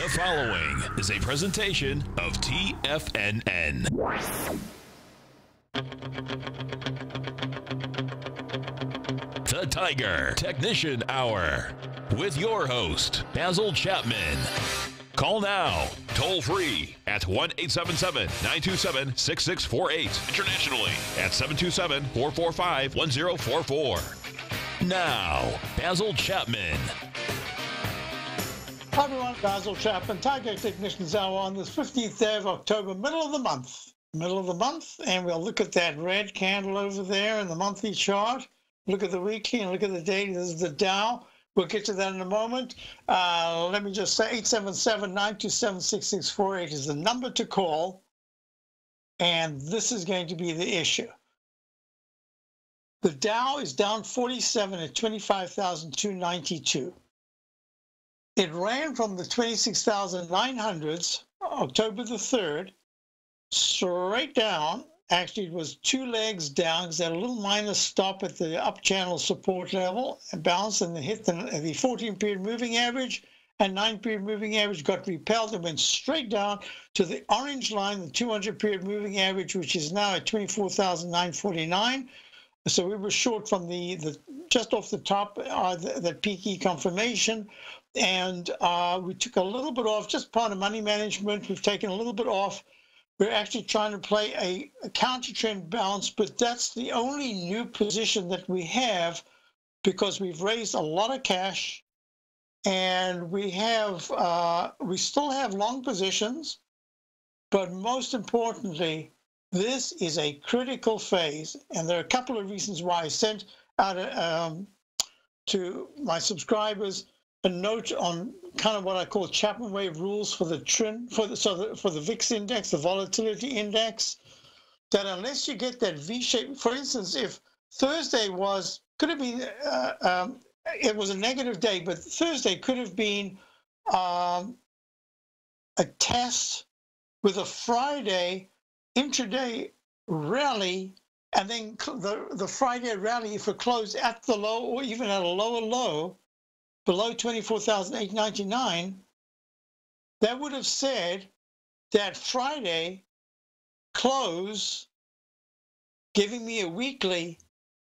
The following is a presentation of TFNN. The Tiger Technician Hour with your host, Basil Chapman. Call now, toll free at 1-877-927-6648. Internationally at 727-445-1044. Now, Basil Chapman. Hi everyone, Basil Chapman, Tiger Technicians Hour on this 15th day of October, middle of the month, and we'll look at that red candle over there in the monthly chart, look at the weekly and look at the daily. This is the Dow. We'll get to that in a moment. Let me just say 877-927-6648 is the number to call, and this is going to be the issue. The Dow is down 47 at 25,292. It ran from the 26,900s, October the 3rd, straight down. Actually, it was two legs down because it had a little minor stop at the up channel support level and bounced and hit the 14-period moving average, and 9-period moving average got repelled and went straight down to the orange line, the 200-period moving average, which is now at 24,949. So we were short from the just off the top, the peaky confirmation. And we took a little bit off, just part of money management. We've taken a little bit off. We're actually trying to play a counter trend bounce, but that's the only new position that we have because we've raised a lot of cash, and we still have long positions, but most importantly, this is a critical phase, and there are a couple of reasons why I sent out to my subscribers a note on kind of what I call Chapman wave rules for the trend, for the VIX index, the volatility index, that unless you get that V shape, for instance, if Thursday could have been, it was a negative day, but Thursday could have been a test with a Friday intraday rally, and then the Friday rally, if it closed at the low or even at a lower low, below 24,899, that would have said that Friday close, giving me a weekly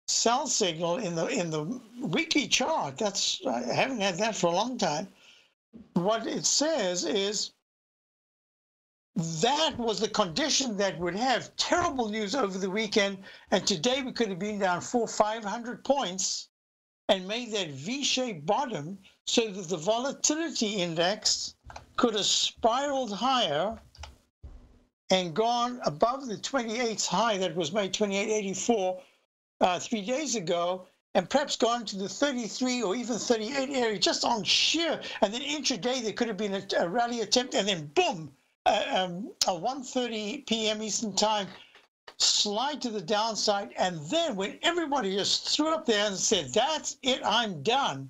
sell signal in the weekly chart. I haven't had that for a long time. What it says is that was the condition that would have terrible news over the weekend, and today we could have been down 400-500 points and made that V-shaped bottom so that the volatility index could have spiraled higher and gone above the 28th high that was made 28.84 3 days ago, and perhaps gone to the 33 or even 38 area just on sheer, and then intraday there could have been a rally attempt, and then boom, a 1:30 p.m. Eastern time slide to the downside, and then when everybody just threw up there and said, that's it, I'm done,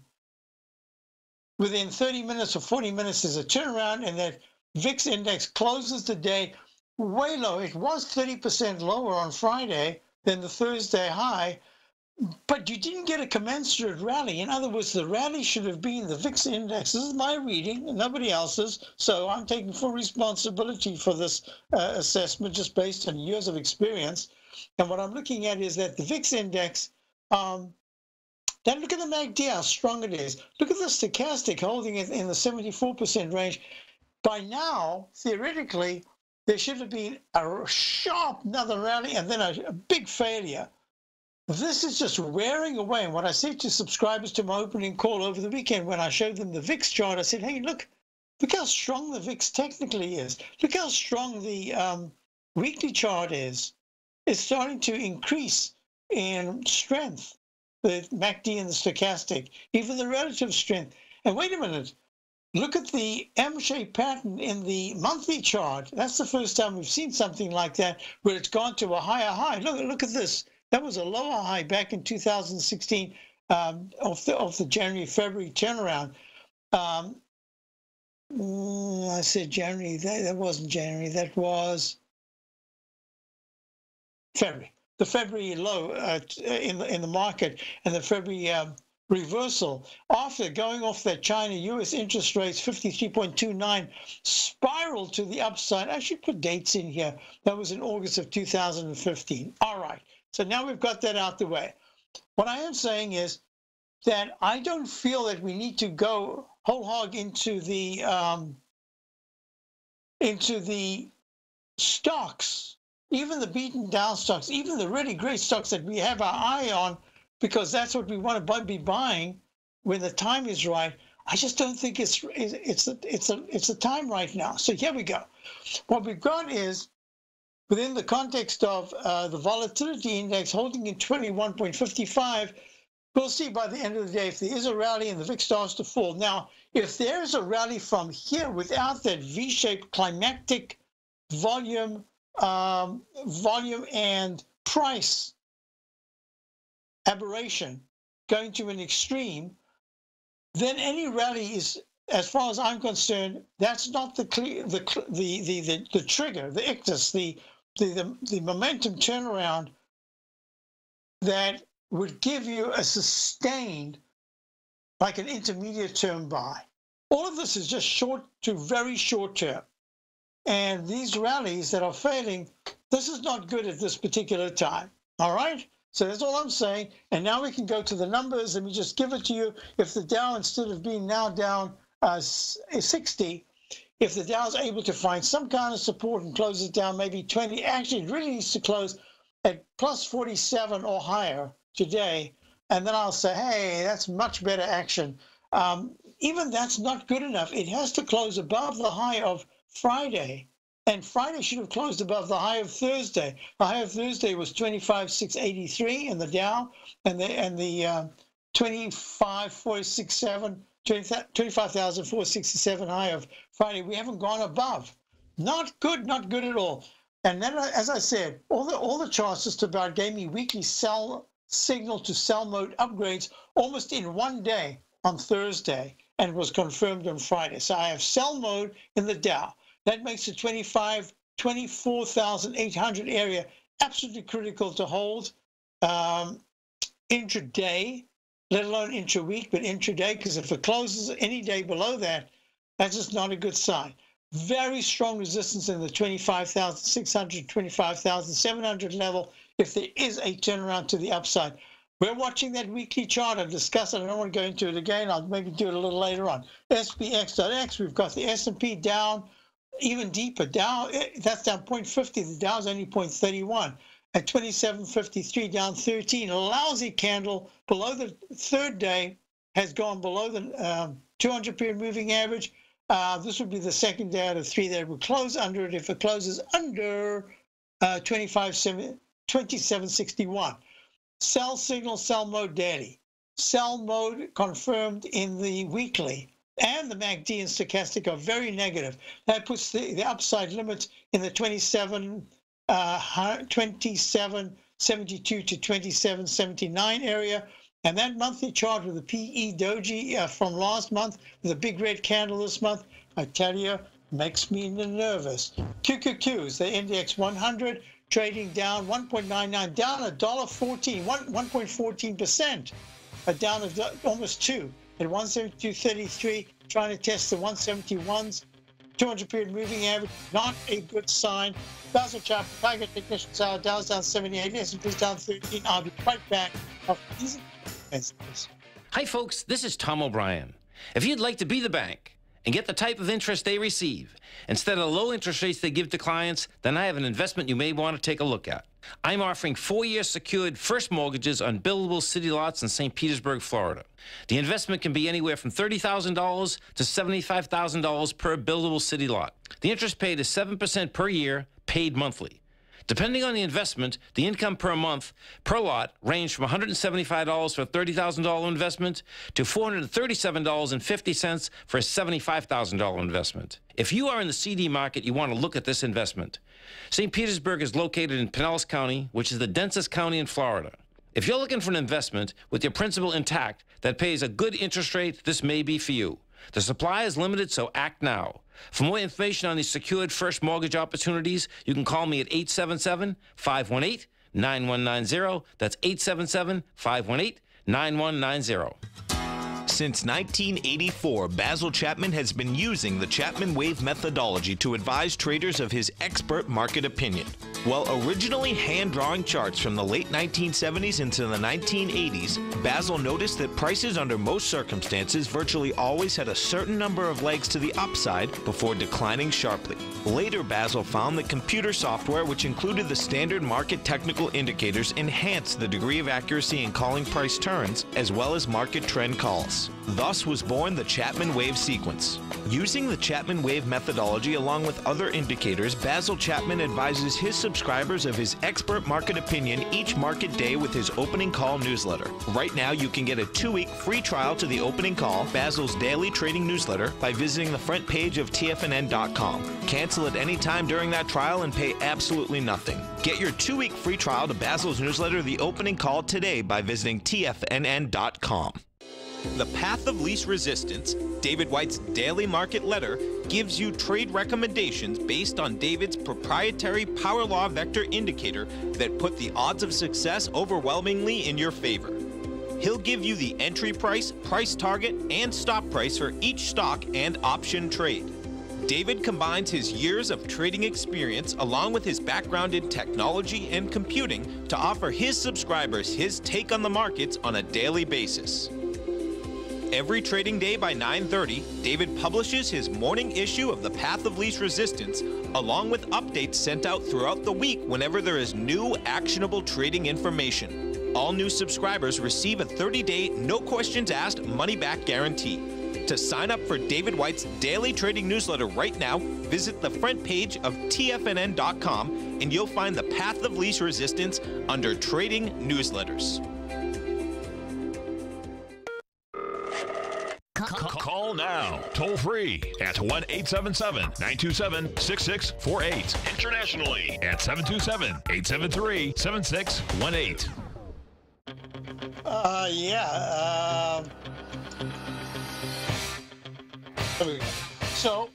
within 30 minutes or 40 minutes there's a turnaround, and that VIX index closes the day way low. It was 30% lower on Friday than the Thursday high, but you didn't get a commensurate rally. In other words, the rally should have been the VIX index. This is my reading, nobody else's, so I'm taking full responsibility for this assessment just based on years of experience. And what I'm looking at is that the VIX index, then look at the MACD, how strong it is. Look at the stochastic holding it in the 74% range. By now, theoretically, there should have been a sharp another rally and then a big failure. This is just wearing away. And what I said to subscribers to my opening call over the weekend when I showed them the VIX chart, I said, hey, look how strong the VIX technically is. Look how strong the weekly chart is. It's starting to increase in strength, the MACD and the stochastic, even the relative strength. And wait a minute, look at the M-shaped pattern in the monthly chart. That's the first time we've seen something like that, where it's gone to a higher high. Look at this. That was a lower high back in 2016 of the January-February turnaround. I said January. That wasn't January. That was February. The February low in the market, and the February reversal after going off that China-US interest rates 53.29 spiral to the upside. I should put dates in here. That was in August of 2015. All right. So now we've got that out the way. What I am saying is that I don't feel that we need to go whole hog into the stocks, even the beaten down stocks, even the really great stocks that we have our eye on, because that's what we want to be buying when the time is right. I just don't think it's the time right now. So here we go. What we've got is, within the context of the volatility index holding in 21.55, we'll see by the end of the day if there is a rally and the VIX starts to fall. Now, if there is a rally from here without that V-shaped climactic volume and price aberration going to an extreme, then any rally is, as far as I'm concerned, that's not the trigger, the ictus, the momentum turnaround that would give you a sustained, like an intermediate term buy. All of this is just short to very short term. And these rallies that are failing, this is not good at this particular time. All right? So that's all I'm saying. And now we can go to the numbers. Let me just give it to you. If the Dow, instead of being now down 60, if the Dow is able to find some kind of support and close it down maybe 20, actually it really needs to close at plus 47 or higher today. And then I'll say, hey, that's much better action. Even that's not good enough. It has to close above the high of Friday. And Friday should have closed above the high of Thursday. The high of Thursday was 25,683 in the Dow, and the 25,467 high of Friday. We haven't gone above. Not good, not good at all. And then, as I said, all the charts just about gave me weekly sell signal to sell mode upgrades almost in one day on Thursday, and was confirmed on Friday. So I have sell mode in the Dow. That makes the 24,800 area absolutely critical to hold intraday, let alone intra-week, but intraday, because if it closes any day below that, that's just not a good sign. Very strong resistance in the 25,600, 25,700 level if there is a turnaround to the upside. We're watching that weekly chart. I've discussed it. I don't want to go into it again. I'll maybe do it a little later on. SPX.X, we've got the S&P down even deeper. Dow, that's down 0.50. The Dow's only 0.31. At 27.53, down 13. A lousy candle below the third day has gone below the 200-period moving average. This would be the second day out of three that would close under it if it closes under 27.61. Sell signal, sell mode daily. Sell mode confirmed in the weekly. And the MACD and stochastic are very negative. That puts the upside limits in the 27.72 to 27.79 area. And that monthly chart with the PE doji from last month with a big red candle this month, I tell you, makes me nervous. QQQs, the index 100, trading down 1.99, down $1.14, 1.14%, down almost 2. At 172.33, trying to test the 171s, 200-period moving average, not a good sign. Basil Chapman, Tiger Technician Hour, Dow's down 78, S&P's down 13. I'll be right back. Hi, folks. This is Tom O'Brien. If you'd like to be the bank and get the type of interest they receive instead of the low interest rates they give to clients, then I have an investment you may want to take a look at. I'm offering 4-year secured first mortgages on buildable city lots in St. Petersburg, Florida. The investment can be anywhere from $30,000 to $75,000 per buildable city lot. The interest paid is 7% per year, paid monthly. Depending on the investment, the income per month per lot ranged from $175 for a $30,000 investment to $437.50 for a $75,000 investment. If you are in the CD market, you want to look at this investment. St. Petersburg is located in Pinellas County, which is the densest county in Florida. If you're looking for an investment with your principal intact that pays a good interest rate, this may be for you. The supply is limited, so act now. For more information on these secured first mortgage opportunities, you can call me at 877-518-9190. That's 877-518-9190. 9190. Since 1984, Basil Chapman has been using the Chapman Wave methodology to advise traders of his expert market opinion. While originally hand-drawing charts from the late 1970s into the 1980s, Basil noticed that prices under most circumstances virtually always had a certain number of legs to the upside before declining sharply. Later, Basil found that computer software, which included the standard market technical indicators, enhanced the degree of accuracy in calling price turns, as well as market trend calls. Thus was born the Chapman Wave sequence. Using the Chapman Wave methodology along with other indicators, Basil Chapman advises his subscribers of his expert market opinion each market day with his opening call newsletter. Right now, you can get a 2-week free trial to the opening call, Basil's daily trading newsletter, by visiting the front page of TFNN.com. Cancel at any time during that trial and pay absolutely nothing. Get your 2-week free trial to Basil's newsletter, The Opening Call, today by visiting TFNN.com. The Path of Least Resistance, David White's daily market letter, gives you trade recommendations based on David's proprietary Power Law Vector indicator that put the odds of success overwhelmingly in your favor. He'll give you the entry price, price target, and stop price for each stock and option trade. David combines his years of trading experience along with his background in technology and computing to offer his subscribers his take on the markets on a daily basis. Every trading day by 9:30, David publishes his morning issue of The Path of Least Resistance, along with updates sent out throughout the week whenever there is new actionable trading information. All new subscribers receive a 30-day, no questions asked, money-back guarantee. To sign up for David White's daily trading newsletter right now, visit the front page of TFNN.com and you'll find The Path of Least Resistance under Trading Newsletters. Call now, toll free at 1-877-927-6648. Internationally at 727-873-7618. So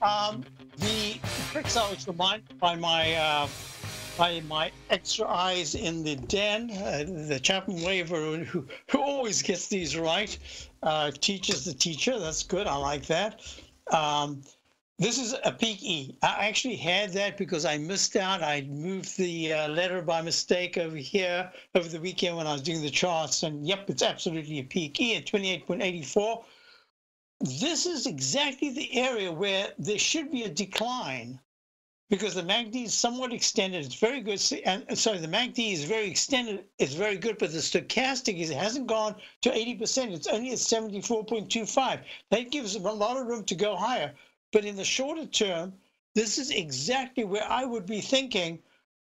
the tricks I was reminded by my extra eyes in the den, the Chapman Waver, who always gets these right, teaches the teacher. That's good. I like that. This is a peak E. I actually had that because I missed out. I moved the letter by mistake over here over the weekend when I was doing the charts. And yep, it's absolutely a peak E at 28.84. This is exactly the area where there should be a decline because the MACD is somewhat extended. It's very good. And sorry, the MACD is very extended. It's very good, but the stochastic hasn't gone to 80%. It's only at 74.25. That gives them a lot of room to go higher. But in the shorter term, this is exactly where I would be thinking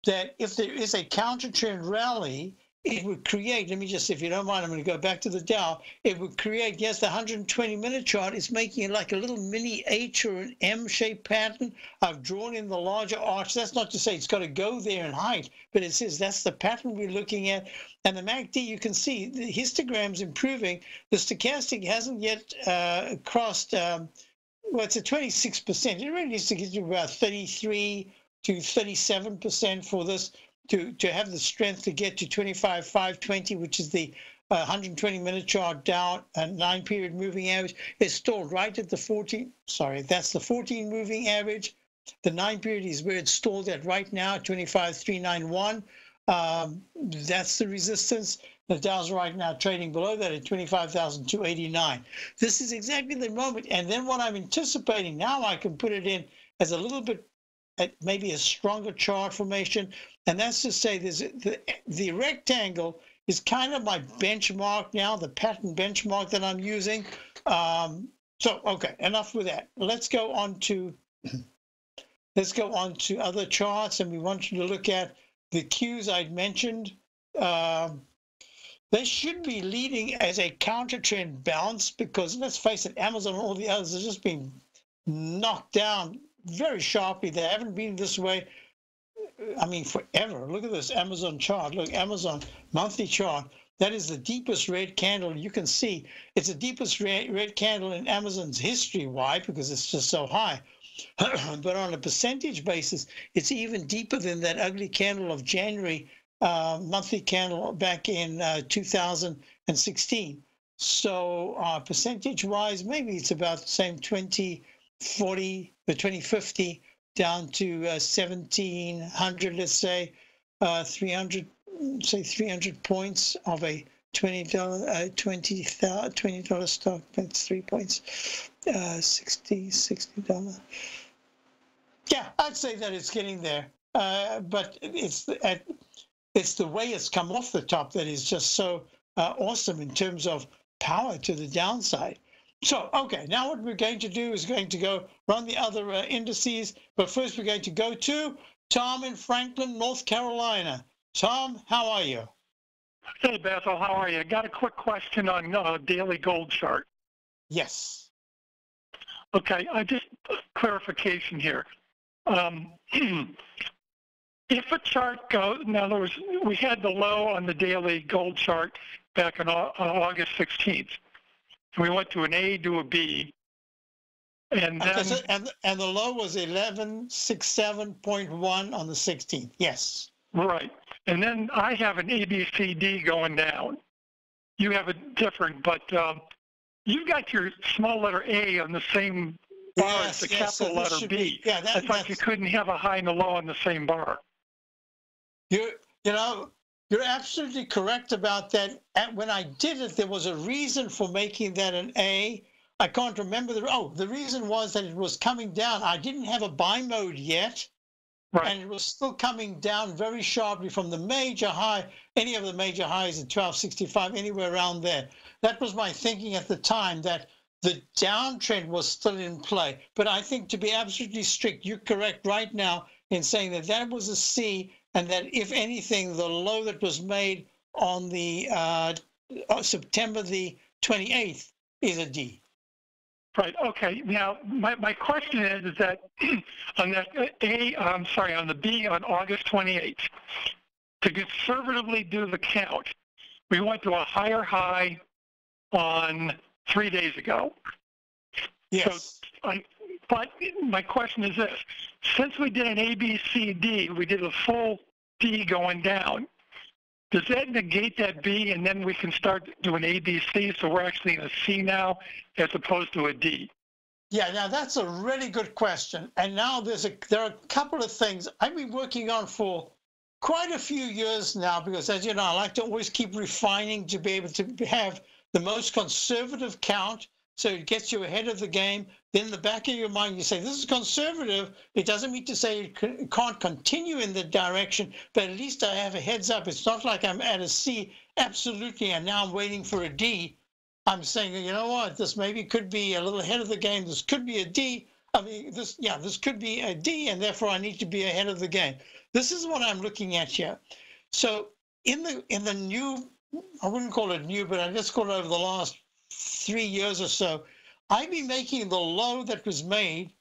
that if there is a counter trend rally, it would create, let me just, if you don't mind, I'm going to go back to the Dow. It would create, yes, the 120-minute chart is making it like a little mini H or an M-shaped pattern. I've drawn in the larger arch. That's not to say it's got to go there in height, but it says that's the pattern we're looking at. And the MACD, you can see the histogram's improving. The stochastic hasn't yet crossed, well, it's at 26%. It really needs to get to about 33 to 37% for this. To have the strength to get to 25,520, which is the 120-minute chart down, a 9-period moving average, is stalled right at the 14. Sorry, that's the 14 moving average. The 9-period is where it's stalled at right now, 25,391. That's the resistance. The Dow's right now trading below that at 25,289. This is exactly the moment. And then what I'm anticipating now, I can put it in as a little bit maybe a stronger chart formation, and that's to say there's the rectangle is kind of my benchmark now, the pattern benchmark that I'm using. So okay, enough with that. Let's go on to other charts, and we want you to look at the cues I'd mentioned. They should be leading as a counter trend bounce because let's face it, Amazon and all the others have just been knocked down very sharply. They haven't been this way, I mean, forever. Look at this Amazon chart. Look, Amazon monthly chart. That is the deepest red candle you can see. It's the deepest red candle in Amazon's history. Why? Because it's just so high. But on a percentage basis, it's even deeper than that ugly candle of January monthly candle back in 2016. So percentage-wise, maybe it's about the same 2040, the 2050 down to 1700, let's say, 300, say 300 points of a $20 stock. That's 3 points, $60. Yeah, I'd say that it's getting there, but it's the way it's come off the top that is just so awesome in terms of power to the downside. So, okay, now what we're going to do is going to go run the other indices, but first we're going to go to Tom in Franklin, North Carolina. Tom, how are you? Hey, Basil, how are you? Got a quick question on daily gold chart. Yes. Okay, just clarification here. If a chart goes, in other words, we had the low on the daily gold chart back on August 16th. We went to an A to a B, and then and the low was 1167.1 on the 16th. Yes. Right, and then I have an ABCD going down. You have a different, but you got your small letter A on the same bar as the capital letter B. Yeah, I thought you couldn't have a high and a low on the same bar. You're absolutely correct about that. When I did it, there was a reason for making that an A. I can't remember the reason was that it was coming down. I didn't have a buy mode yet, right. And it was still coming down very sharply from the major high, any of the major highs at 1265, anywhere around there. That was my thinking at the time, that the downtrend was still in play. But I think, to be absolutely strict, you're correct right now in saying that that was a C, and that if anything, the low that was made on the September the 28th is a D. Right. Okay. Now, my question is that on that on the B on August 28th, to conservatively do the count, we went to a higher high on 3 days ago. Yes. But my question is this: since we did an ABCD, we did a full D going down. Does that negate that B, and then we can start doing ABC, so we're actually in a C now as opposed to a D? Yeah, now that's a really good question. And now there are a couple of things I've been working on for quite a few years now, because, as you know, I like to always keep refining to be able to have the most conservative count, so it gets you ahead of the game. Then in the back of your mind, you say, this is conservative. It doesn't mean to say it can't continue in the direction, but at least I have a heads up. It's not like I'm at a C, absolutely, and now I'm waiting for a D. I'm saying, you know what, this maybe could be a little ahead of the game. This could be a D. I mean, this could be a D, and therefore I need to be ahead of the game. This is what I'm looking at here. So in the new, I wouldn't call it new, but I just call it over the last 3 years or so, I've been making the low that was made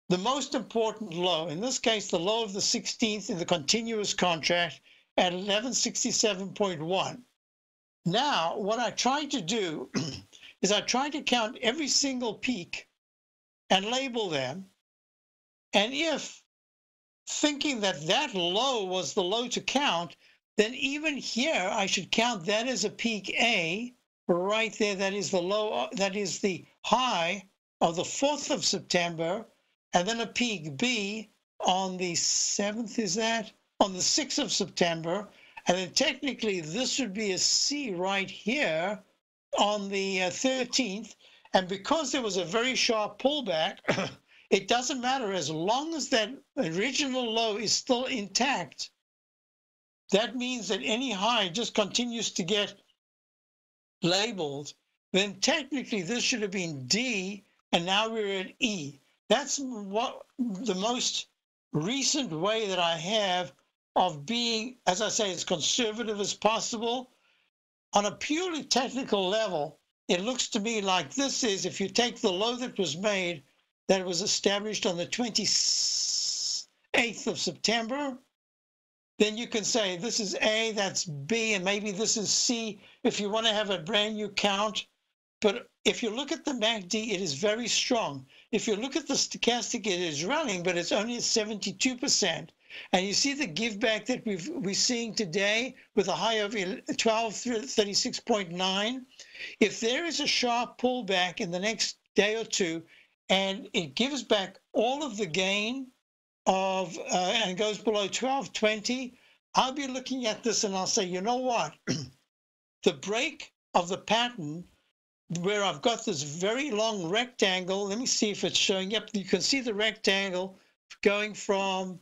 the most important low. In this case, the low of the 16th in the continuous contract at 1167.1. Now, what I try to do is I try to count every single peak and label them. And if thinking that that low was the low to count, then even here I should count that as a peak A right there. That is the low, that is the high of the 4th of September, and then a peak B on the 7th, is that? On the 6th of September. And then technically this would be a C right here on the 13th. And because there was a very sharp pullback, it doesn't matter as long as that original low is still intact. That means that any high just continues to get labeled. Then technically this should have been D, and now we're at E. That's what the most recent way that I have of being, as I say, as conservative as possible. On a purely technical level, it looks to me like this is, if you take the low that was made, that was established on the 28th of September, then you can say this is A, that's B, and maybe this is C if you want to have a brand new count. But if you look at the MACD, it is very strong. If you look at the stochastic, it is running, but it's only at 72%. And you see the give back that we're seeing today with a high of 1236.9. If there is a sharp pullback in the next day or two, and it gives back all of the gain of and goes below 1220, I'll be looking at this and I'll say, you know what? The break of the pattern where I've got this very long rectangle, let me see if it's showing up. You can see the rectangle going from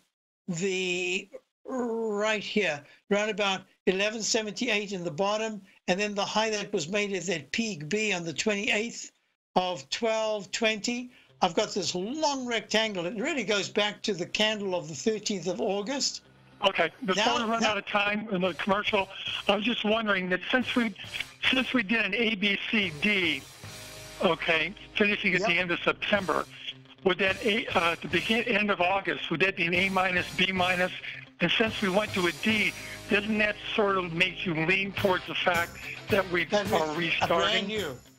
the right here, around about 1178 in the bottom, and then the high that was made at that peak B on the 28th of 1220. I've got this long rectangle. It really goes back to the candle of the 13th of August. Okay, before we run out of time in the commercial, I was just wondering that since we did an A, B, C, D, okay, finishing at the end of September, would that at the end of August, would that be an A minus, B minus? And since we went to a D, doesn't that sort of make you lean towards the fact that we are restarting?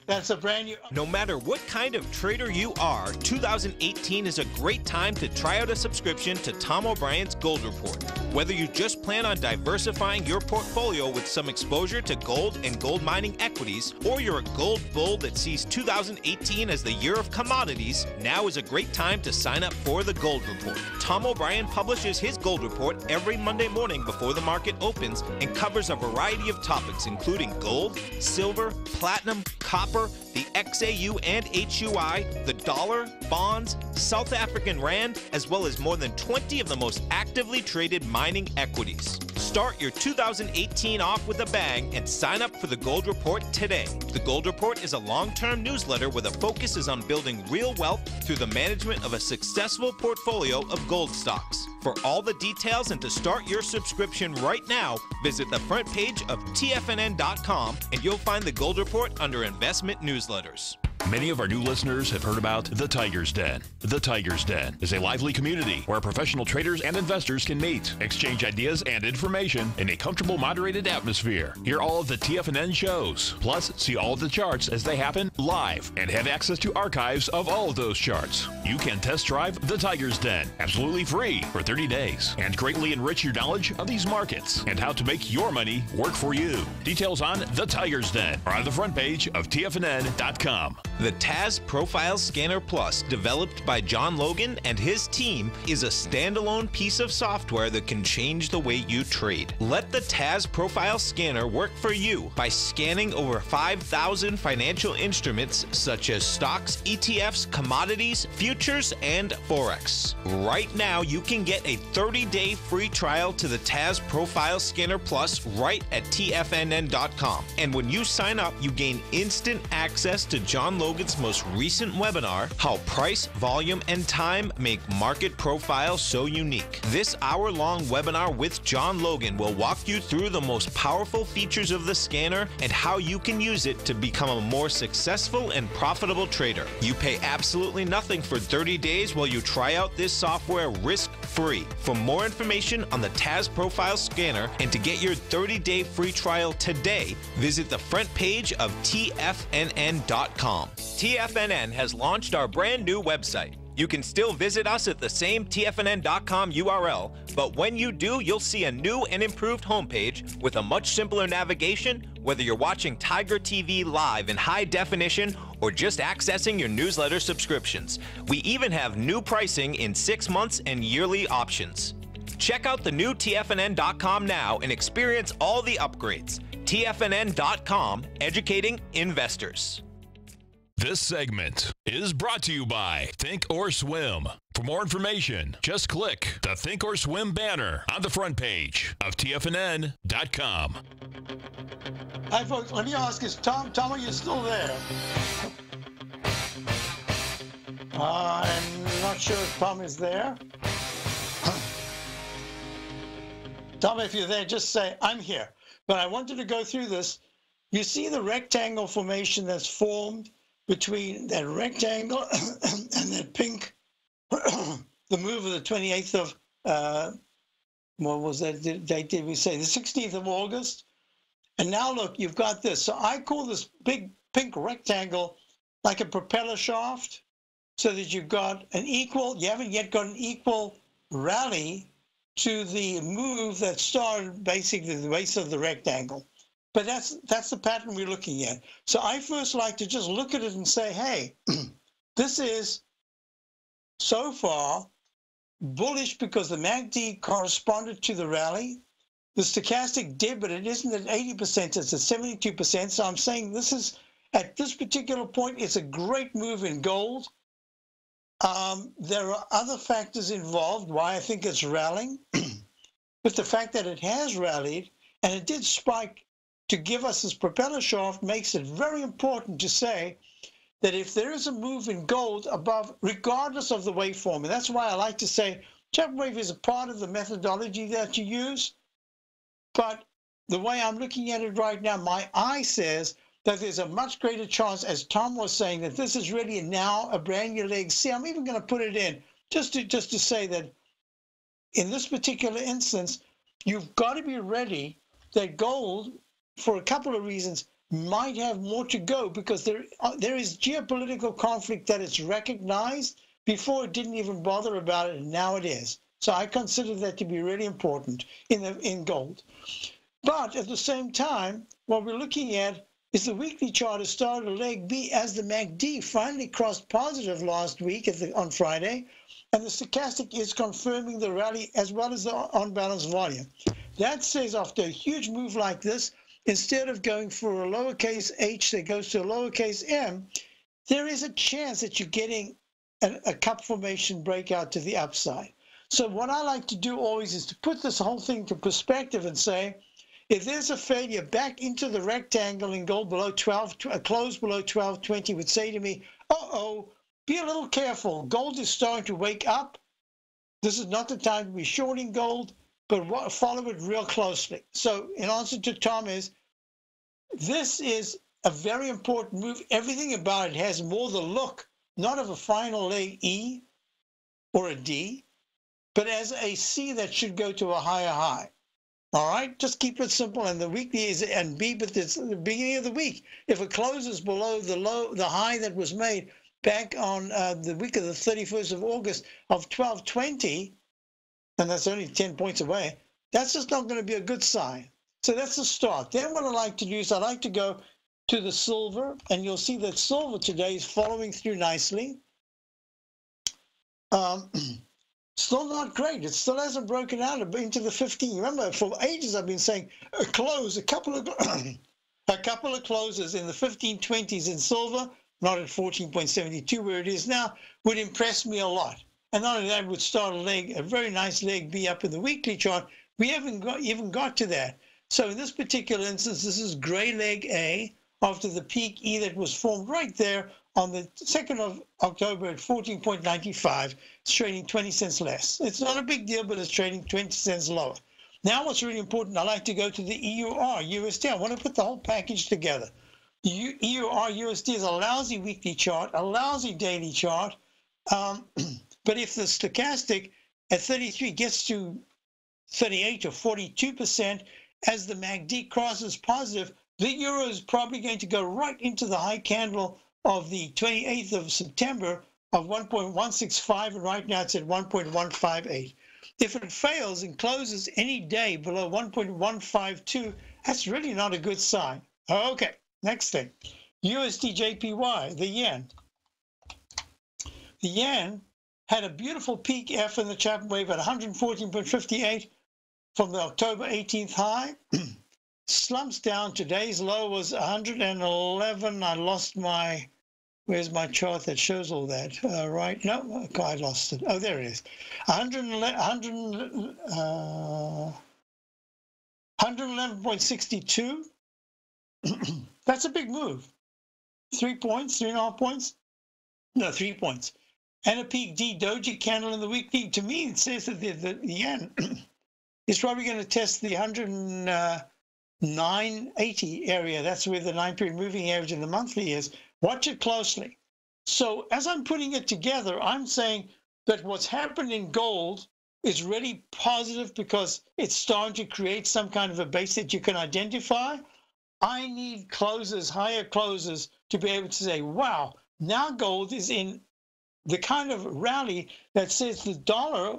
That's a brand new. No matter what kind of trader you are, 2018 is a great time to try out a subscription to Tom O'Brien's Gold Report. Whether you just plan on diversifying your portfolio with some exposure to gold and gold mining equities, or you're a gold bull that sees 2018 as the year of commodities, now is a great time to sign up for the Gold Report. Tom O'Brien publishes his Gold Report every Monday morning before the market opens and covers a variety of topics including gold, silver, platinum, copper, the XAU and HUI, the dollar, bonds, South African rand, as well as more than 20 of the most actively traded mining equities. Start your 2018 off with a bang and sign up for the Gold Report today. The Gold Report is a long-term newsletter where the focus is on building real wealth through the management of a successful portfolio of gold stocks. For all the details and to start your subscription right now, visit the front page of TFNN.com and you'll find the Gold Report under Investment Newsletters. Many of our new listeners have heard about The Tiger's Den. The Tiger's Den is a lively community where professional traders and investors can meet, exchange ideas and information in a comfortable, moderated atmosphere. Hear all of the TFNN shows, plus see all of the charts as they happen live and have access to archives of all of those charts. You can test drive The Tiger's Den absolutely free for 30 days and greatly enrich your knowledge of these markets and how to make your money work for you. Details on The Tiger's Den are on the front page of TFNN.com. The TAS Profile Scanner Plus, developed by John Logan and his team, is a standalone piece of software that can change the way you trade. Let the TAS Profile Scanner work for you by scanning over 5,000 financial instruments such as stocks, ETFs, commodities, futures, and Forex. Right now, you can get a 30-day free trial to the TAS Profile Scanner Plus right at TFNN.com. And when you sign up, you gain instant access to John Logan's most recent webinar, How Price, Volume, and Time Make Market Profiles So Unique. This hour-long webinar with John Logan will walk you through the most powerful features of the scanner and how you can use it to become a more successful and profitable trader. You pay absolutely nothing for 30 days while you try out this software risk-free. For more information on the TAS Profile Scanner and to get your 30-day free trial today, visit the front page of TFNN.com. TFNN has launched our brand new website. You can still visit us at the same TFNN.com URL, but when you do, you'll see a new and improved homepage with a much simpler navigation, whether you're watching Tiger TV live in high definition or just accessing your newsletter subscriptions. We even have new pricing in 6 months and yearly options. Check out the new TFNN.com now and experience all the upgrades. TFNN.com, educating investors. This segment is brought to you by Think or Swim. For more information, just click the Think or Swim banner on the front page of TFNN.com. Hi, folks. Let me ask, is Tom, are you still there? I'm not sure if Tom is there. Tom, if you're there, just say, I'm here. But I wanted to go through this. You see the rectangle formation that's formed between that rectangle and that pink, the move of the 28th of, what was that date, did we say? The 16th of August. And now look, you've got this. So I call this big pink rectangle like a propeller shaft, so that you've got an equal, you haven't yet got an equal rally to the move that started basically the base of the rectangle. But that's the pattern we're looking at. So I first like to just look at it and say, hey, this is so far bullish because the MACD corresponded to the rally. The stochastic did, but it isn't at 80%, it's at 72%. So I'm saying this is, at this particular point, it's a great move in gold. There are other factors involved why I think it's rallying, but the fact that it has rallied and it did spike to give us this propeller shaft makes it very important to say that if there is a move in gold above, regardless of the waveform, and that's why I like to say Chapman wave is a part of the methodology that you use, but the way I'm looking at it right now, my eye says that there's a much greater chance, as Tom was saying, that this is really now a brand new leg. See, I'm even going to put it in just to say that in this particular instance, you've got to be ready that gold, for a couple of reasons, might have more to go because there is geopolitical conflict that is recognized. Before it didn't even bother about it, and now it is. So I consider that to be really important in gold. But at the same time, what we're looking at is the weekly chart has started a leg B as the MACD finally crossed positive last week on Friday, and the stochastic is confirming the rally as well as the on-balance volume. That says after a huge move like this, instead of going for a lowercase h that goes to a lowercase m, there is a chance that you're getting a cup formation breakout to the upside. So what I like to do always is to put this whole thing to perspective and say, if there's a failure back into the rectangle in gold below 12, a close below 1220 would say to me, uh-oh, be a little careful. Gold is starting to wake up. This is not the time to be shorting gold, but follow it real closely. So in answer to Tom is, this is a very important move. Everything about it has more the look, not of a final leg E or a D, but as a C that should go to a higher high. All right, just keep it simple. And the weekly is and B, but it's the beginning of the week. If it closes below the high that was made back on the week of the 31st of August of 1220, and that's only 10 points away, that's just not going to be a good sign. So that's the start. Then what I like to do is I like to go to the silver, and you'll see that silver today is following through nicely. Still not great. It still hasn't broken out into the 15. Remember, for ages I've been saying a couple of closes in the 1520s in silver, not at 14.72 where it is now, would impress me a lot. And not only that, would start a very nice leg B up in the weekly chart. We haven't even got to that. So in this particular instance, this is gray leg A after the peak E that was formed right there on the 2nd of October at 14.95. It's trading 20 cents less. It's not a big deal, but it's trading 20 cents lower. Now what's really important, I like to go to the EUR, USD. I want to put the whole package together. The EUR, USD is a lousy weekly chart, a lousy daily chart. But if the stochastic at 33 gets to 38 or 42%, as the MACD crosses positive, the euro is probably going to go right into the high candle of the 28th of September of 1.165, and right now it's at 1.158. If it fails and closes any day below 1.152, that's really not a good sign. Okay, next thing. USD JPY, the yen. The yen had a beautiful peak F in the Chapman wave at 114.58 from the October 18th high. Slumps down. Today's low was 111. I lost my, where's my chart that shows all that? Right, no, I lost it. Oh, there it is. 111.62. That's a big move. 3 points, 3.5 points? No, 3 points. And a peak D doji candle in the weekly. To me, it says that the yen is probably going to test the 109.80 area. That's where the 9-period moving average in the monthly is. Watch it closely. So as I'm putting it together, I'm saying that what's happened in gold is really positive because it's starting to create some kind of a base that you can identify. I need closes, higher closes, to be able to say, wow, now gold is in the kind of rally that says the dollar,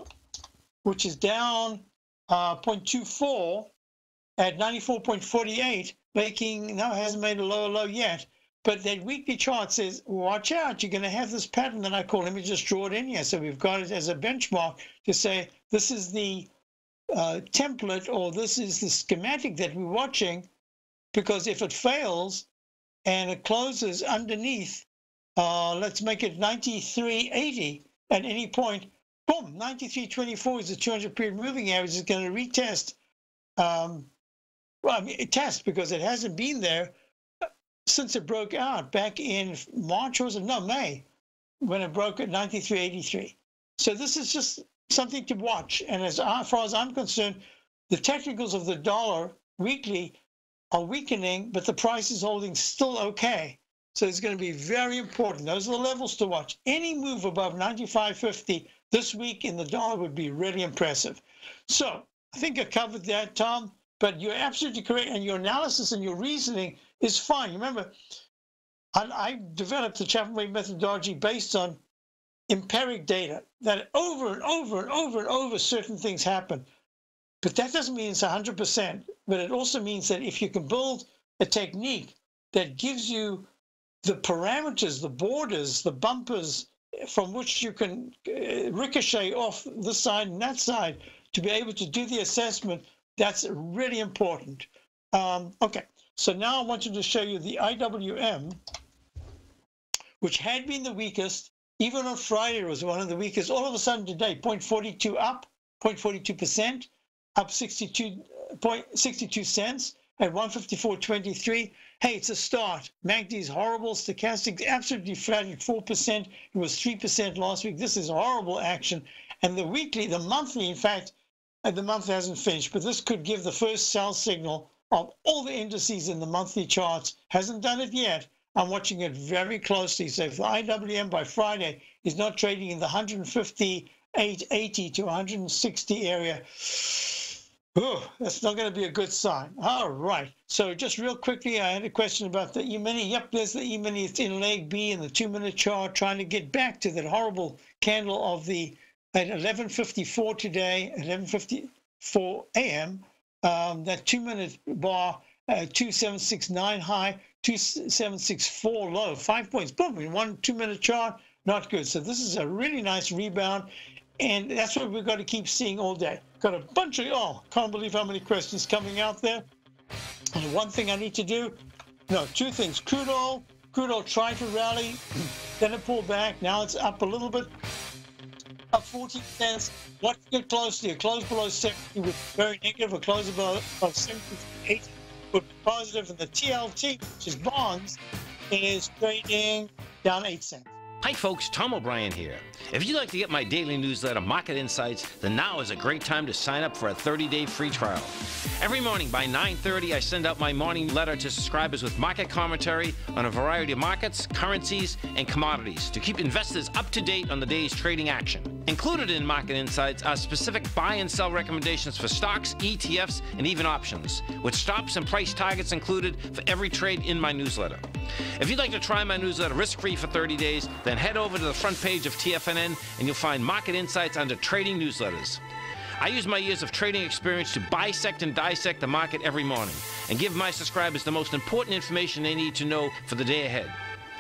which is down 0.24 at 94.48, making, no, hasn't made a lower low yet. But that weekly chart says, watch out, you're going to have this pattern that I call, let me just draw it in here. So we've got it as a benchmark to say, this is the template, or this is the schematic that we're watching, because if it fails and it closes underneath, let's make it 93.80 at any point, boom, 93.24 is the 200 period moving average. Is going to retest, well, I mean, test, because it hasn't been there since it broke out back in March, or was it? No, May, when it broke at 93.83. So this is just something to watch. And as far as I'm concerned, the technicals of the dollar weekly are weakening, but the price is holding still okay. So it's going to be very important. Those are the levels to watch. Any move above 95.50 this week in the dollar would be really impressive. So I think I covered that, Tom, but you're absolutely correct. And your analysis and your reasoning is fine. Remember, I developed the Chapman Wave methodology based on empiric data that over and over and over and over certain things happen. But that doesn't mean it's 100%. But it also means that if you can build a technique that gives you the parameters, the borders, the bumpers from which you can ricochet off this side and that side to be able to do the assessment, that's really important. Okay, so now I wanted to show you the IWM, which had been the weakest. Even on Friday, it was one of the weakest. All of a sudden today, 0.42 up, 0.42%, up 62 cents at 154.23. Hey, it's a start. MACD's horrible. Stochastic absolutely flat at 4%. It was 3% last week. This is horrible action. And the weekly, the monthly, in fact, the month hasn't finished, but this could give the first sell signal of all the indices in the monthly charts. Hasn't done it yet. I'm watching it very closely. So if the IWM by Friday is not trading in the 158.80 to 160 area, oh, that's not going to be a good sign. All right. So just real quickly, I had a question about the E-mini. Yep, there's the E-mini. It's in leg B in the 2-minute chart, trying to get back to that horrible candle of the at 11:54 today, 11:54 a.m. That 2-minute bar, 2769 high, 2764 low, 5 points. Boom, in one 2-minute chart, not good. So this is a really nice rebound. And that's what we've got to keep seeing all day. Got a bunch of, oh, can't believe how many questions coming out there. And one thing I need to do, no, two things. Crude oil tried to rally, then it pulled back. Now it's up a little bit, up 14 cents. Watch it closely. A close below 70 would be very negative. A close above 78 would be positive. And the TLT, which is bonds, is trading down 8 cents. Hi folks, Tom O'Brien here. If you'd like to get my daily newsletter, Market Insights, then now is a great time to sign up for a 30-day free trial. Every morning by 9:30, I send out my morning letter to subscribers with market commentary on a variety of markets, currencies, and commodities to keep investors up to date on the day's trading action. Included in Market Insights are specific buy and sell recommendations for stocks, ETFs, and even options, with stops and price targets included for every trade in my newsletter. If you'd like to try my newsletter risk-free for 30 days, then head over to the front page of TFNN and you'll find Market Insights under Trading Newsletters. I use my years of trading experience to bisect and dissect the market every morning and give my subscribers the most important information they need to know for the day ahead.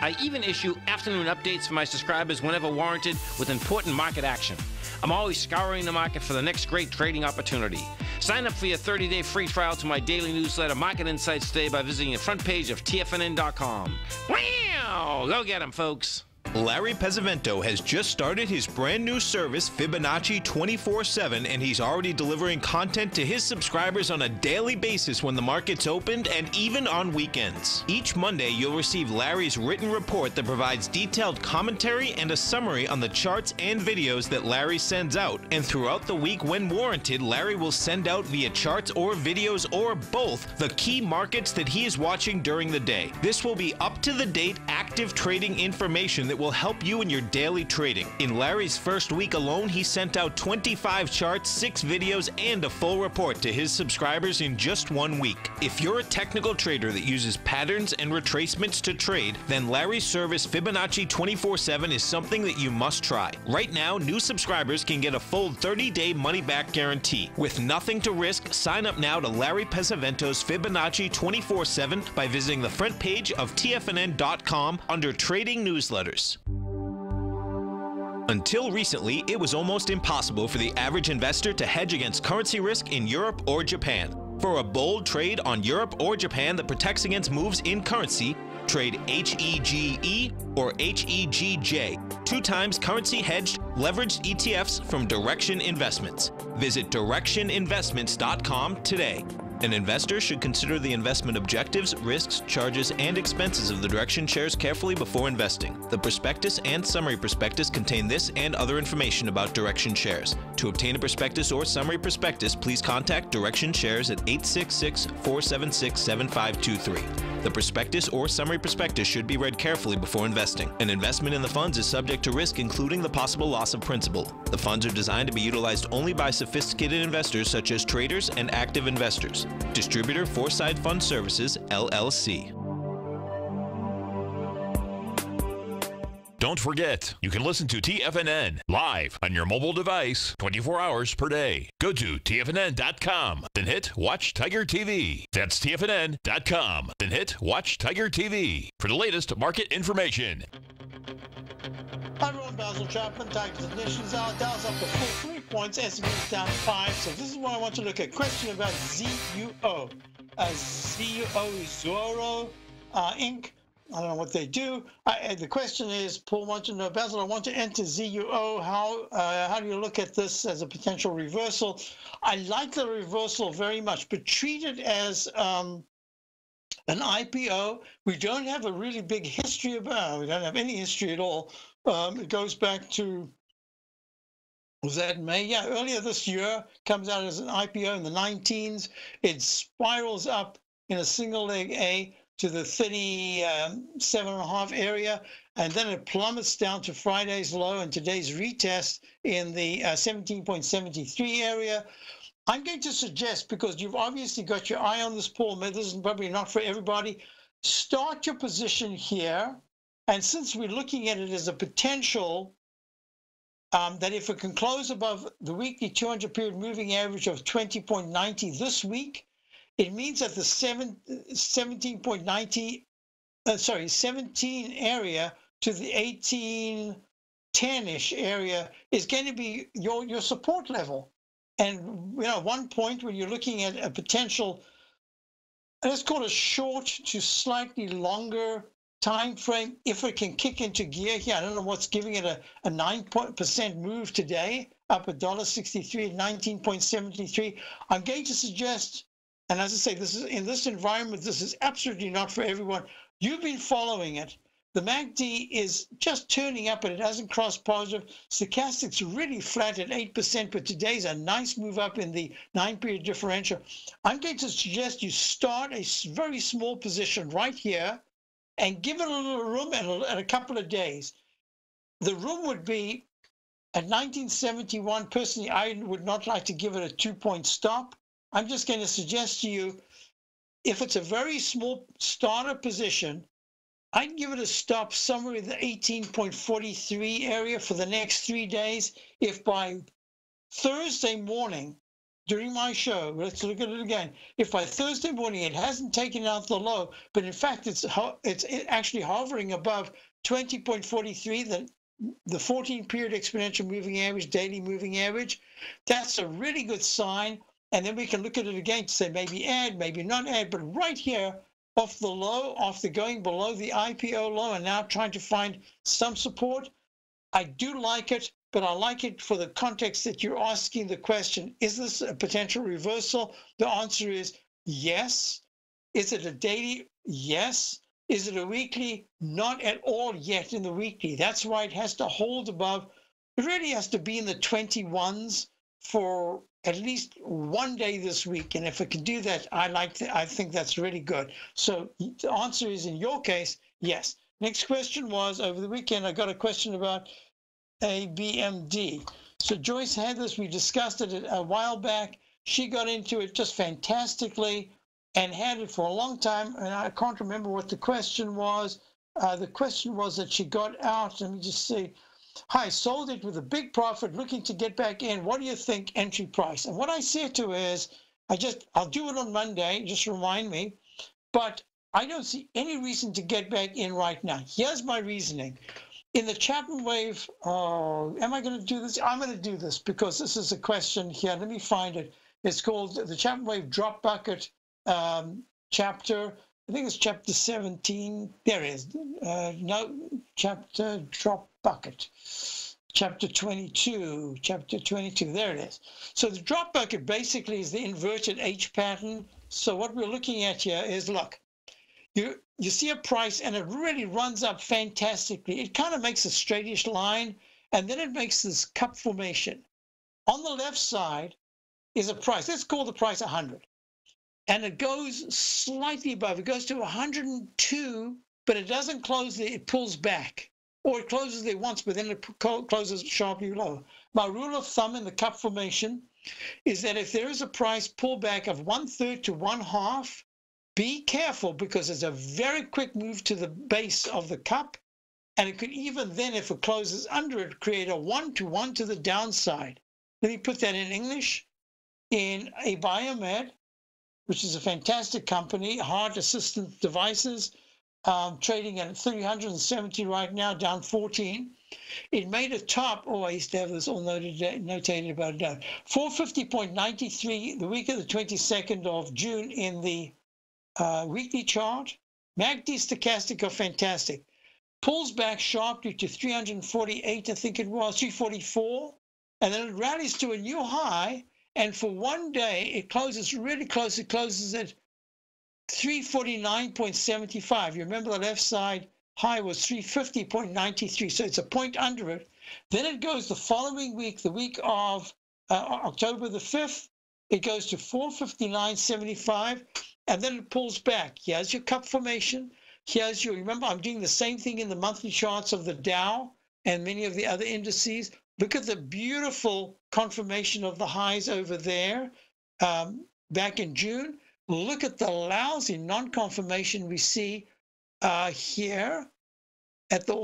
I even issue afternoon updates for my subscribers whenever warranted with important market action. I'm always scouring the market for the next great trading opportunity. Sign up for your 30-day free trial to my daily newsletter, Market Insights, today by visiting the front page of TFNN.com. Wow! Go get 'em, folks. Larry Pesavento has just started his brand new service, Fibonacci 24/7, and he's already delivering content to his subscribers on a daily basis when the market's opened and even on weekends. Each Monday, you'll receive Larry's written report that provides detailed commentary and a summary on the charts and videos that Larry sends out. And throughout the week, when warranted, Larry will send out via charts or videos or both the key markets that he is watching during the day. This will be up-to-the-date active trading information that will help you in your daily trading. In Larry's first week alone, he sent out 25 charts, 6 videos, and a full report to his subscribers in just 1 week. If you're a technical trader that uses patterns and retracements to trade, then Larry's service Fibonacci 24/7 is something that you must try. Right now, new subscribers can get a full 30-day money-back guarantee. With nothing to risk, sign up now to Larry Pesavento's Fibonacci 24/7 by visiting the front page of TFNN.com under Trading Newsletters. Until recently, it was almost impossible for the average investor to hedge against currency risk in Europe or Japan. For a bold trade on Europe or Japan that protects against moves in currency, trade HEGE or HEGJ, 2 times currency hedged leveraged ETFs from Direction Investments. Visit directioninvestments.com today. An investor should consider the investment objectives, risks, charges, and expenses of the Direction shares carefully before investing. The prospectus and summary prospectus contain this and other information about Direction shares. To obtain a prospectus or summary prospectus, please contact Direction shares at 866-476-7523. The prospectus or summary prospectus should be read carefully before investing. An investment in the funds is subject to risk, including the possible loss of principal. The funds are designed to be utilized only by sophisticated investors such as traders and active investors. Distributor Foresight Fund Services, LLC. Don't forget, you can listen to TFNN live on your mobile device 24 hours per day. Go to TFNN.com, then hit Watch Tiger TV. That's TFNN.com, then hit Watch Tiger TV for the latest market information. Hi everyone, Basil Chapman, Tigers Ignition's out. Dow's up a full 3 points, S&P's down 5. So this is what I want to look at. Question about ZUO. ZUO is Zoro Inc. I don't know what they do. The question is, Paul wants to know, Basil, I want to enter ZUO. How do you look at this as a potential reversal? I like the reversal very much, but treat it as an IPO. We don't have a really big history about. We don't have any history at all. It goes back to, was that May? Yeah, earlier this year, comes out as an IPO in the 19s. It spirals up in a single leg A to the 37.5 area, and then it plummets down to Friday's low and today's retest in the 17.73 area. I'm going to suggest, because you've obviously got your eye on this, Paul, this is probably not for everybody, start your position here. And since we're looking at it as a potential that if it can close above the weekly 200-period moving average of 20.90 this week, it means that the 17 area to the 1810-ish area is going to be your support level. And one point when you're looking at a potential, let's call it short to slightly longer time frame, if it can kick into gear here. I don't know what's giving it a 9% move today, up $1.63 at 19.73. I'm going to suggest, and as I say, this is in this environment, this is absolutely not for everyone. You've been following it. The MACD is just turning up, but it hasn't crossed positive. Stochastic's really flat at 8%, but today's a nice move up in the 9-period differential. I'm going to suggest you start a very small position right here and give it a little room and a couple of days. The room would be at 1971. Personally, I would not like to give it a 2-point stop. I'm just going to suggest to you, if it's a very small starter position, I'd give it a stop somewhere in the 18.43 area for the next 3 days. If by Thursday morning, during my show, let's look at it again. If by Thursday morning it hasn't taken out the low, but in fact it's actually hovering above 20.43, the 14-period exponential moving average, daily moving average, that's a really good sign. And then we can look at it again to say maybe add, maybe not add, but right here off the low, after going below the IPO low and now trying to find some support, I do like it. But I like it for the context that you're asking the question, is this a potential reversal? The answer is yes. Is it a daily? Yes. Is it a weekly? Not at all yet in the weekly. That's why it has to hold above. It really has to be in the 21s for at least 1 day this week. And if it can do that, I think that's really good. So the answer is, in your case, yes. Next question was, over the weekend, I got a question about ABMD. So Joyce had this. We discussed it a while back. She got into it just fantastically and had it for a long time. And I can't remember what the question was. The question was that she got out. Let me just see. Hi, sold it with a big profit, looking to get back in. What do you think entry price? And what I said to her is, I'll do it on Monday. Just remind me. But I don't see any reason to get back in right now. Here's my reasoning. In the Chapman wave, am I going to do this? I'm going to do this because this is a question here. Let me find it. It's called the Chapman wave drop bucket chapter. I think it's chapter 17. There it is. No, chapter drop bucket. Chapter 22. Chapter 22. There it is. So the drop bucket basically is the inverted H pattern. So what we're looking at here is, look, you see a price and it really runs up fantastically. It kind of makes a straightish line, and then it makes this cup formation. On the left side is a price. Let's call the price 100. And it goes slightly above. It goes to 102, but it doesn't close there. It pulls back. Or it closes there once, but then it closes sharply lower. My rule of thumb in the cup formation is that if there is a price pullback of 1/3 to 1/2, be careful, because it's a very quick move to the base of the cup. And it could even then, if it closes under it, create a 1-to-1 to the downside. Let me put that in English. In a Biomed, which is a fantastic company, heart assistant devices, trading at 370 right now, down 14. It made a top, I used to have this all notated about it down, 450.93 the week of the 22nd of June in the weekly chart. MACD stochastic are fantastic. Pulls back sharply to 348, I think it was, 344, and then it rallies to a new high, and for one day it closes really close. It closes at 349.75. You remember the left side high was 350.93, so it's a point under it. Then it goes the following week, the week of October the 5th, it goes to 459.75, and then it pulls back. Here's your cup formation. Here's your, remember, I'm doing the same thing in the monthly charts of the Dow and many of the other indices. Look at the beautiful confirmation of the highs over there back in June. Look at the lousy non-confirmation we see here at the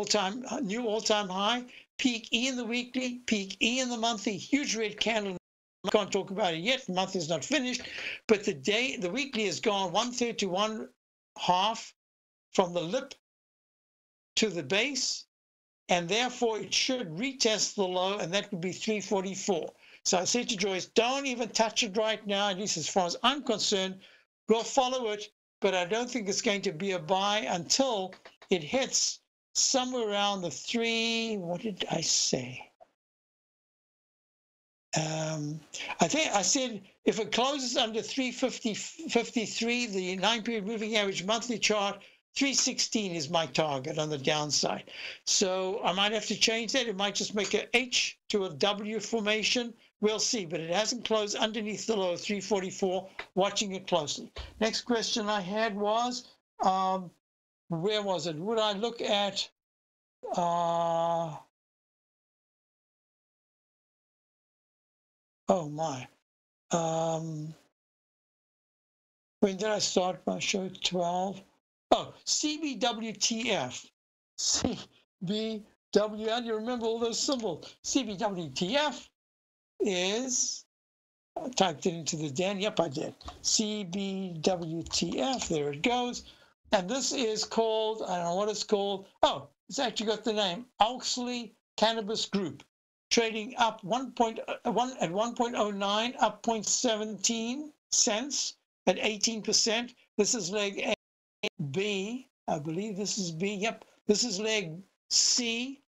new all-time high. Peak E in the weekly, peak E in the monthly, huge red candle. I can't talk about it yet. The month is not finished, but the weekly has gone 1/3 to 1/2 from the lip to the base, and therefore it should retest the low, and that would be 344. So I said to Joyce, don't even touch it right now, at least as far as I'm concerned. We'll follow it, but I don't think it's going to be a buy until it hits somewhere around the what did I say? I think I said if it closes under 350.53, the 9-period moving average monthly chart, 316 is my target on the downside. So I might have to change that. It might just make an H to a W formation. We'll see, but it hasn't closed underneath the low of 344. Watching it closely. Next question I had was, where was it? Would I look at oh my. When did I start my show? 12. Oh, CBWTF. CBW, and you remember all those symbols. CBWTF is, I typed it into the den. Yep, I did. CBWTF, there it goes. And this is called, I don't know what it's called. Oh, it's actually got the name, Auxley Cannabis Group. Trading up 1.09, up 0.17 cents at 18%. This is leg A, B. I believe this is B. Yep, this is leg C,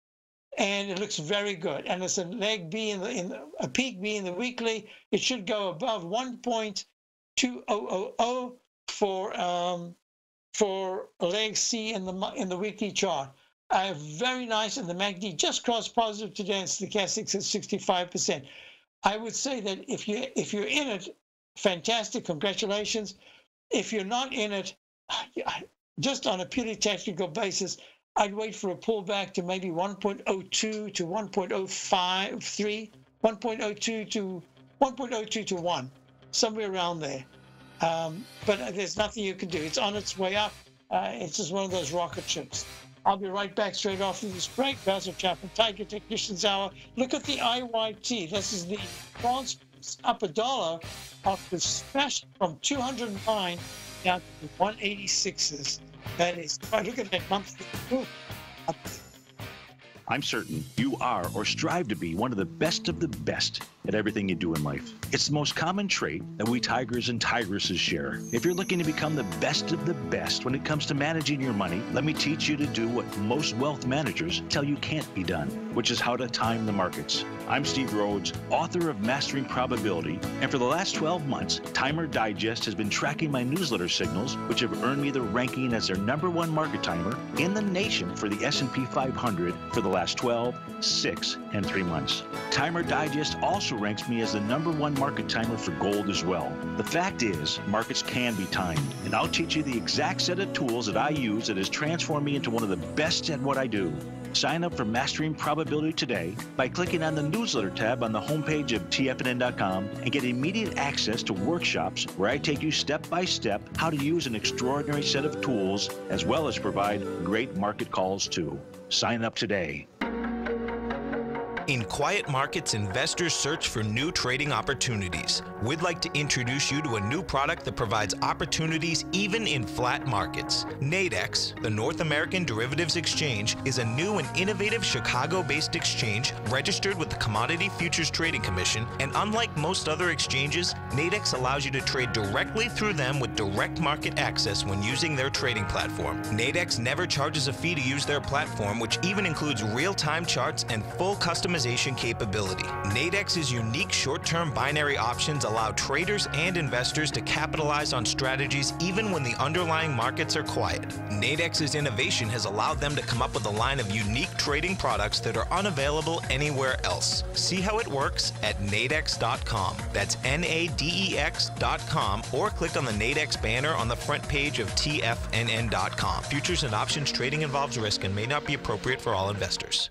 and it looks very good. And it's a leg B in a peak B in the weekly. It should go above 1.2000 for leg C in the weekly chart. Very nice, and the MACD just crossed positive today, and stochastics at 65%. I would say that if you're in it, fantastic, congratulations. If you're not in it, just on a purely technical basis, I'd wait for a pullback to maybe 1.02 to 1.053, 1.02 to 1.02 to 1, somewhere around there. But there's nothing you can do. It's on its way up. It's just one of those rocket ships. I'll be right back straight after this break. Basil Chapman, Tiger Technicians Hour. Look at the IYT. This is the transfers up $1 after smash from 209 down to 186s. That is, if I look at that monthly move, I'm certain you are or strive to be one of the best at everything you do in life. It's the most common trait that we tigers and tigresses share. If you're looking to become the best of the best when it comes to managing your money, let me teach you to do what most wealth managers tell you can't be done, which is how to time the markets. I'm Steve Rhodes, author of Mastering Probability, and for the last 12 months, Timer Digest has been tracking my newsletter signals, which have earned me the ranking as their #1 market timer in the nation for the S&P 500 for the last 12, 6, and 3 months. Timer Digest also ranks me as the #1 market timer for gold as well. The fact is, markets can be timed, and I'll teach you the exact set of tools that I use that has transformed me into one of the best at what I do. Sign up for Mastering Probability today by clicking on the newsletter tab on the homepage of TFNN.com and get immediate access to workshops where I take you step by step how to use an extraordinary set of tools as well as provide great market calls too. Sign up today. In quiet markets, investors search for new trading opportunities. We'd like to introduce you to a new product that provides opportunities even in flat markets. Nadex, the North American Derivatives Exchange, is a new and innovative Chicago-based exchange registered with the Commodity Futures Trading Commission, and unlike most other exchanges, Nadex allows you to trade directly through them with direct market access when using their trading platform. Nadex never charges a fee to use their platform, which even includes real-time charts and full customization capability. Nadex's unique short-term binary options allow traders and investors to capitalize on strategies even when the underlying markets are quiet. Nadex's innovation has allowed them to come up with a line of unique trading products that are unavailable anywhere else. See how it works at nadex.com. That's NADEX.com, or click on the Nadex banner on the front page of TFNN.com. Futures and options trading involves risk and may not be appropriate for all investors.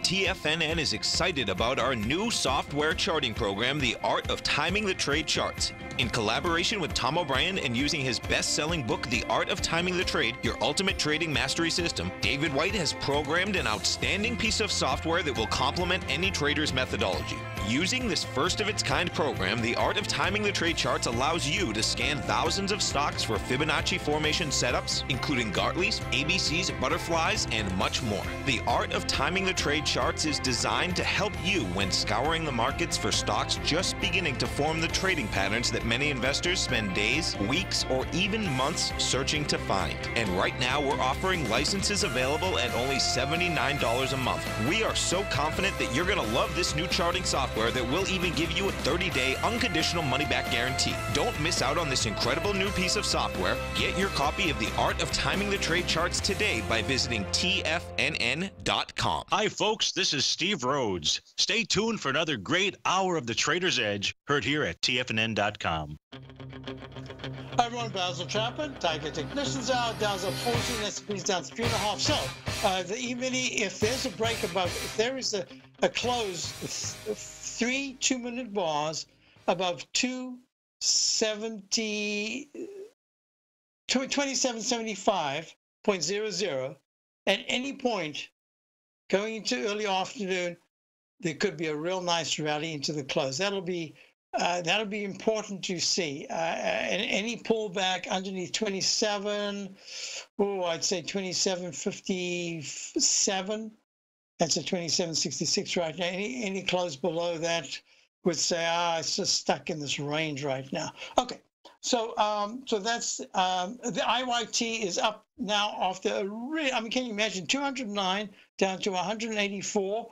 TFNN is excited about our new software charting program, The Art of Timing the Trade Charts. In collaboration with Tom O'Brien and using his best-selling book, The Art of Timing the Trade, Your Ultimate Trading Mastery System, David White has programmed an outstanding piece of software that will complement any trader's methodology. Using this first-of-its-kind program, The Art of Timing the Trade Charts allows you to scan thousands of stocks for Fibonacci formation setups, including Gartley's, ABC's, butterflies, and much more. The Art of Timing the Trade Charts is designed to help you when scouring the markets for stocks just beginning to form the trading patterns that many investors spend days, weeks, or even months searching to find. And right now, we're offering licenses available at only $79 a month. We are so confident that you're going to love this new charting software that will even give you a 30-day unconditional money-back guarantee. Don't miss out on this incredible new piece of software. Get your copy of The Art of Timing the Trade Charts today by visiting TFNN.com. Hi, folks. This is Steve Rhodes. Stay tuned for another great hour of The Trader's Edge, heard here at TFNN.com. Hi, everyone. Basil Chapman, Tiger Technicians Hour. Dow's up 14, S&P's down 3.5. So, even if there's a break above, if there is a close, 3 2-minute bars above 2775.00 at any point going into early afternoon, there could be a real nice rally into the close. That'll be important to see. And any pullback underneath 27, I'd say 27.57. That's a 27.66 right now. Any close below that would say, it's just stuck in this range right now. Okay, so that's the IYT is up now after can you imagine 209 down to 184?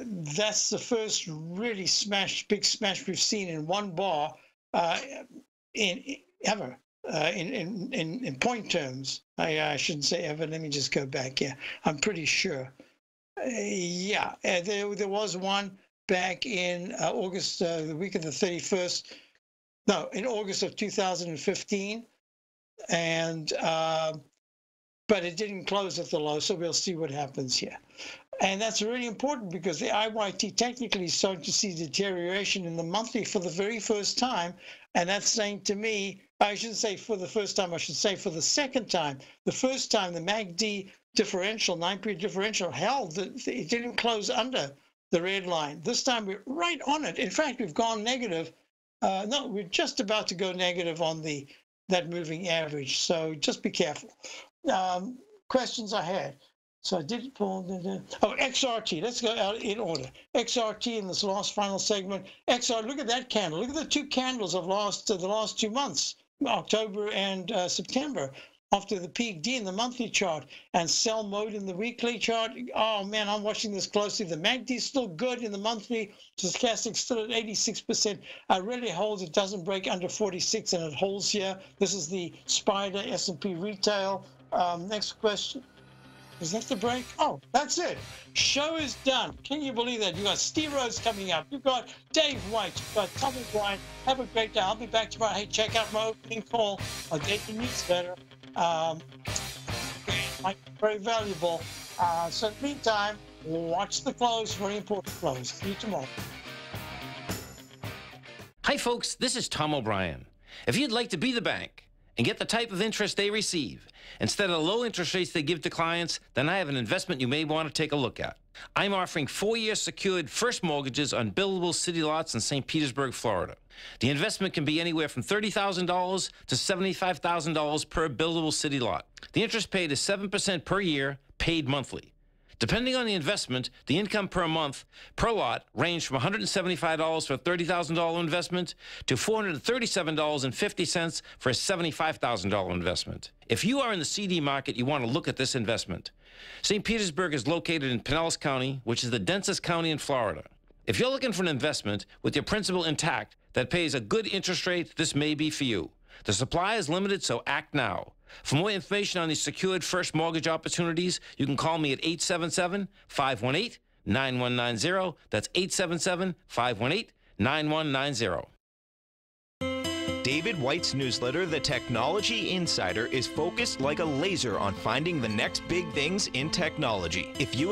That's the first really big smash we've seen in one bar ever in point terms. I shouldn't say ever. Let me just go back here. I'm pretty sure. There was one back in August, the week of the 31st. No, in August of 2015, and but it didn't close at the low, so we'll see what happens here. And that's really important because the IYT technically is starting to see deterioration in the monthly for the very first time. And that's saying to me, I shouldn't say for the first time, I should say for the second time. The first time, the MACD differential, 9-period differential, held, it didn't close under the red line. This time we're right on it. In fact, we've gone negative. No, we're just about to go negative on that moving average. So just be careful. Questions I had. So I did pull. Oh, XRT. Let's go out in order. XRT in this last final segment. XR. Look at that candle. Look at the two candles of the last 2 months, October and September, after the peak D in the monthly chart and sell mode in the weekly chart. Oh man, I'm watching this closely. The MACD is still good in the monthly. Stochastic still at 86%. I really hold it doesn't break under 46 and it holds here. This is the Spider S&P retail. Next question. Is that the break? Oh, that's it. Show is done. Can you believe that? You've got Steve Rhodes coming up. You've got Dave White. You've got Tommy Bryant. Have a great day. I'll be back tomorrow. Hey, check out my opening call. I'll get your newsletter. Might be very valuable. So in the meantime, watch the close. Very important close. See you tomorrow. Hi, folks. This is Tom O'Brien. If you'd like to be the bank and get the type of interest they receive instead of the low interest rates they give to clients, then I have an investment you may want to take a look at. I'm offering 4-year secured first mortgages on buildable city lots in St. Petersburg, Florida. The investment can be anywhere from $30,000 to $75,000 per buildable city lot. The interest paid is 7% per year, paid monthly. Depending on the investment, the income per month per lot ranged from $175 for a $30,000 investment to $437.50 for a $75,000 investment. If you are in the CD market, you want to look at this investment. St. Petersburg is located in Pinellas County, which is the densest county in Florida. If you're looking for an investment with your principal intact that pays a good interest rate, this may be for you. The supply is limited, so act now. For more information on these secured first mortgage opportunities, you can call me at 877-518-9190. That's 877-518-9190. David White's newsletter, The Technology Insider, is focused like a laser on finding the next big things in technology. If you